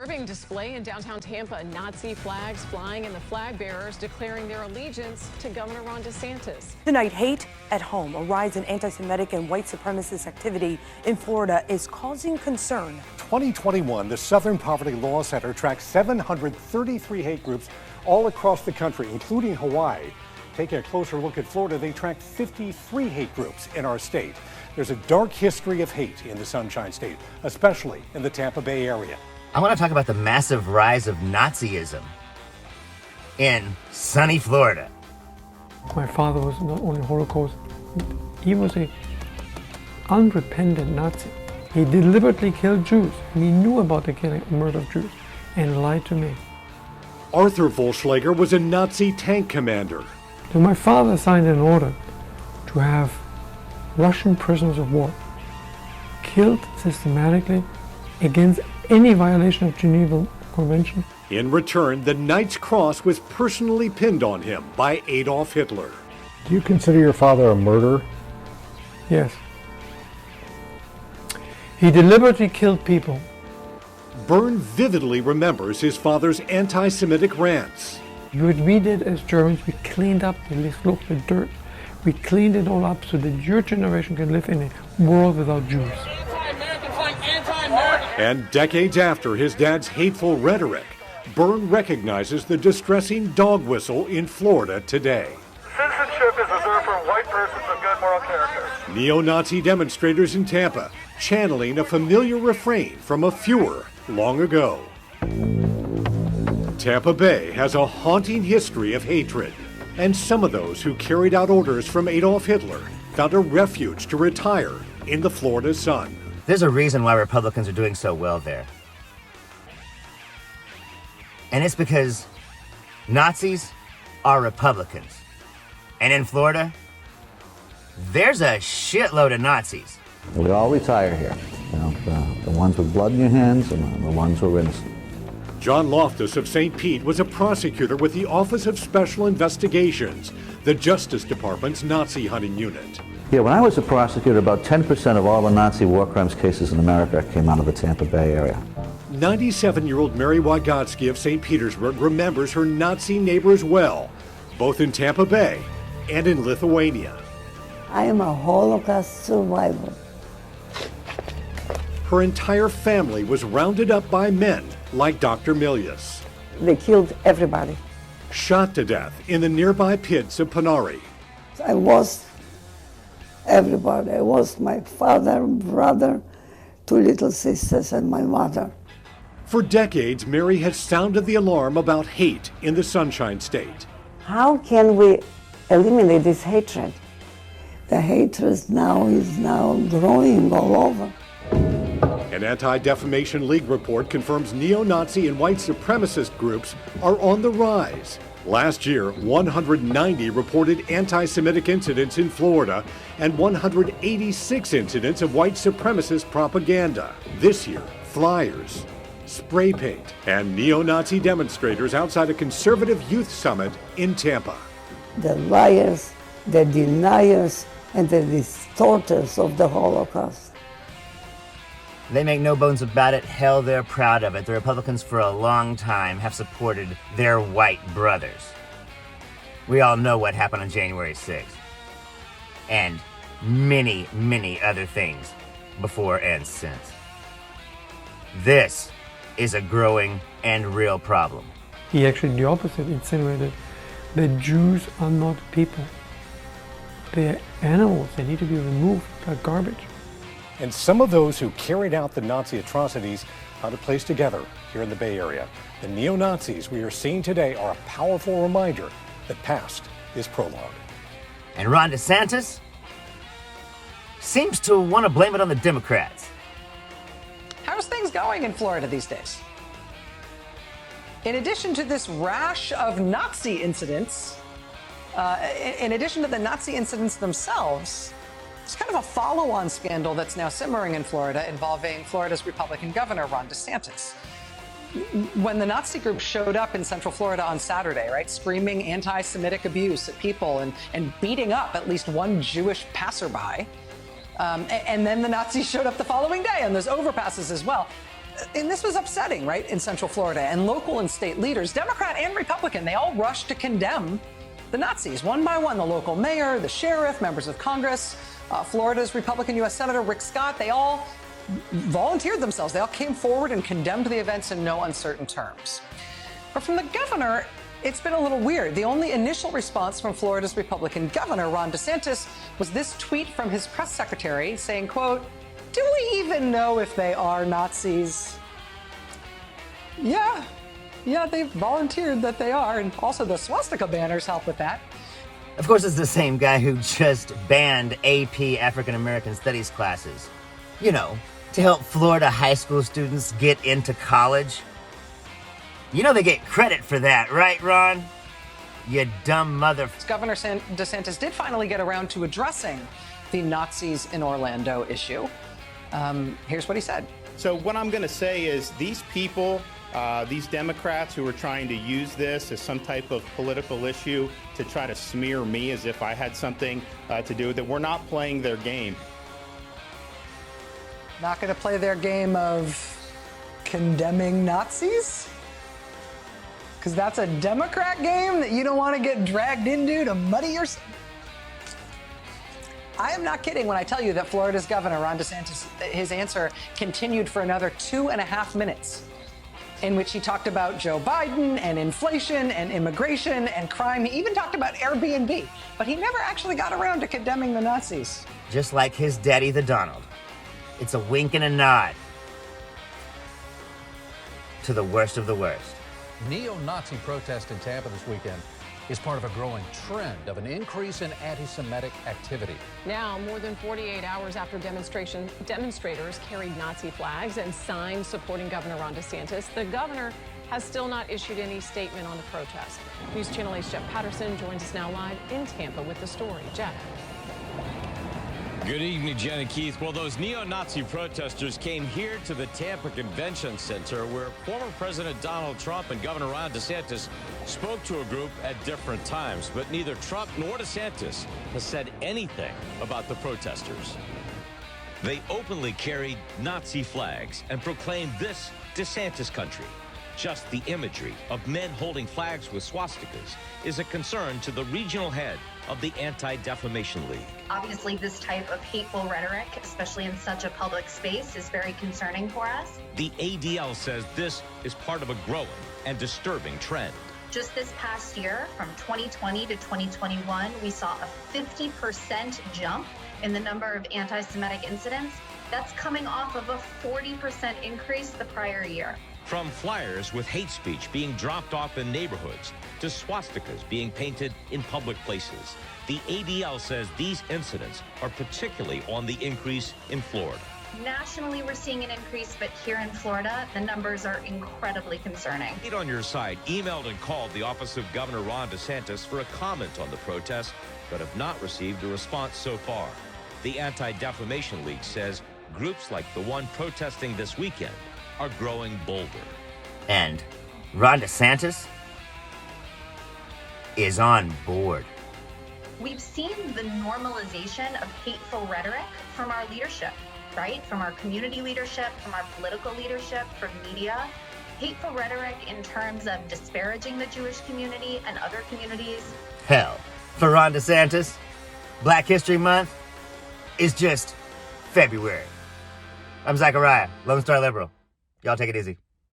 Disturbing display in downtown Tampa, Nazi flags flying and the flag bearers declaring their allegiance to Governor Ron DeSantis. Tonight, hate at home, a rise in anti-Semitic and white supremacist activity in Florida is causing concern. 2021, the Southern Poverty Law Center tracked 733 hate groups all across the country, including Hawaii. Taking a closer look at Florida, they tracked 53 hate groups in our state. There's a dark history of hate in the Sunshine State, especially in the Tampa Bay area. I want to talk about the massive rise of Nazism in sunny Florida. My father was not only Holocaust, he was an unrepentant Nazi. He deliberately killed Jews, and he knew about the killing, murder of Jews, and lied to me. Arthur Volschlager was a Nazi tank commander. So my father signed an order to have Russian prisoners of war killed systematically against any violation of Geneva Convention. In return, the Knight's Cross was personally pinned on him by Adolf Hitler. Do you consider your father a murderer? Yes. He deliberately killed people. Byrne vividly remembers his father's anti-Semitic rants. What we did as Germans, we cleaned up the local dirt. We cleaned it all up so that your generation can live in a world without Jews. And decades after his dad's hateful rhetoric, Byrne recognizes the distressing dog whistle in Florida today. Citizenship is reserved for white persons of good moral character. Neo-Nazi demonstrators in Tampa channeling a familiar refrain from a Fuhrer long ago. Tampa Bay has a haunting history of hatred, and some of those who carried out orders from Adolf Hitler found a refuge to retire in the Florida sun. There's a reason why Republicans are doing so well there. And it's because Nazis are Republicans. And in Florida, there's a shitload of Nazis. We all retire here. You know, the ones with blood in your hands and the ones who are innocent. John Loftus of St. Pete was a prosecutor with the Office of Special Investigations, the Justice Department's Nazi hunting unit. Yeah, when I was a prosecutor, about 10% of all the Nazi war crimes cases in America came out of the Tampa Bay area. 97-year-old Mary Wygotsky of St. Petersburg remembers her Nazi neighbors well, both in Tampa Bay and in Lithuania. I am a Holocaust survivor. Her entire family was rounded up by men like Dr. Milius. They killed everybody. Shot to death in the nearby pits of Panari. I lost everybody. I lost my father, brother, 2 little sisters, and my mother. For decades, Mary has sounded the alarm about hate in the Sunshine State. How can we eliminate this hatred? The hatred now is growing all over. An Anti-Defamation League report confirms neo-Nazi and white supremacist groups are on the rise. Last year, 190 reported anti-Semitic incidents in Florida and 186 incidents of white supremacist propaganda. This year, flyers, spray paint, and neo-Nazi demonstrators outside a conservative youth summit in Tampa. The liars, the deniers, and the distorters of the Holocaust. They make no bones about it. Hell, they're proud of it. The Republicans for a long time have supported their white brothers. We all know what happened on January 6th. And many, many other things before and since. This is a growing and real problem. He actually, the opposite, insinuated that Jews are not people. They are animals. They need to be removed. They're garbage. And some of those who carried out the Nazi atrocities found a place together here in the Bay Area. The neo-Nazis we are seeing today are a powerful reminder that past is prologue. And Ron DeSantis seems to want to blame it on the Democrats. How's things going in Florida these days? In addition to this rash of Nazi incidents, in addition to the Nazi incidents themselves, it's kind of a follow-on scandal that's now simmering in Florida involving Florida's Republican governor, Ron DeSantis. When the Nazi group showed up in Central Florida on Saturday, right, screaming anti-Semitic abuse at people and beating up at least one Jewish passerby, and then the Nazis showed up the following day on those overpasses as well. And this was upsetting, right, in Central Florida. And local and state leaders, Democrat and Republican, they all rushed to condemn the Nazis. One by one, the local mayor, the sheriff, members of Congress, Florida's Republican U.S. Senator Rick Scott, they all volunteered themselves. They all came forward and condemned the events in no uncertain terms. But from the governor, it's been a little weird. The only initial response from Florida's Republican governor, Ron DeSantis, was this tweet from his press secretary saying, quote, "Do we even know if they are Nazis?" Yeah, they volunteered that they are. And also the swastika banners help with that. Of course, it's the same guy who just banned AP African American Studies classes. You know, to help Florida high school students get into college. You know they get credit for that, right, Ron? You dumb mother... Governor DeSantis did finally get around to addressing the Nazis in Orlando issue. Here's what he said. So what I'm going to say is these people, these Democrats who are trying to use this as some type of political issue to try to smear me as if I had something to do with it, we're not playing their game. Not going to play their game of condemning Nazis? Because that's a Democrat game that you don't want to get dragged into to muddy yourself. I am not kidding when I tell you that Florida's governor, Ron DeSantis, his answer continued for another 2.5 minutes, in which he talked about Joe Biden and inflation and immigration and crime. He even talked about Airbnb, but he never actually got around to condemning the Nazis. Just like his daddy, the Donald. It's a wink and a nod to the worst of the worst. Neo-Nazi protest in Tampa this weekend is part of a growing trend of an increase in anti-Semitic activity. Now, more than 48 hours after demonstrators carried Nazi flags and signs supporting Governor Ron DeSantis, the governor has still not issued any statement on the protest. News Channel 8's Jeff Patterson joins us now live in Tampa with the story. Jeff. Good evening, Jen and Keith. Well, those neo-Nazi protesters came here to the Tampa Convention Center, where former President Donald Trump and Governor Ron DeSantis spoke to a group at different times. But neither Trump nor DeSantis has said anything about the protesters. They openly carried Nazi flags and proclaimed this DeSantis country. Just the imagery of men holding flags with swastikas is a concern to the regional head of the Anti-Defamation League. Obviously, this type of hateful rhetoric, especially in such a public space, is very concerning for us. The ADL says this is part of a growing and disturbing trend. Just this past year, from 2020 to 2021, we saw a 50% jump in the number of anti-Semitic incidents. That's coming off of a 40% increase the prior year. From flyers with hate speech being dropped off in neighborhoods to swastikas being painted in public places, the ADL says these incidents are particularly on the increase in Florida. Nationally, we're seeing an increase, but here in Florida, the numbers are incredibly concerning. On your side, emailed and called the office of Governor Ron DeSantis for a comment on the protest, but have not received a response so far. The Anti-Defamation League says groups like the one protesting this weekend are growing bolder. And Ron DeSantis is on board. We've seen the normalization of hateful rhetoric from our leadership, right? From our community leadership, from our political leadership, from media. Hateful rhetoric in terms of disparaging the Jewish community and other communities. Hell, for Ron DeSantis, Black History Month is just February. I'm Zachariah, Lone Star Liberal. Y'all take it easy.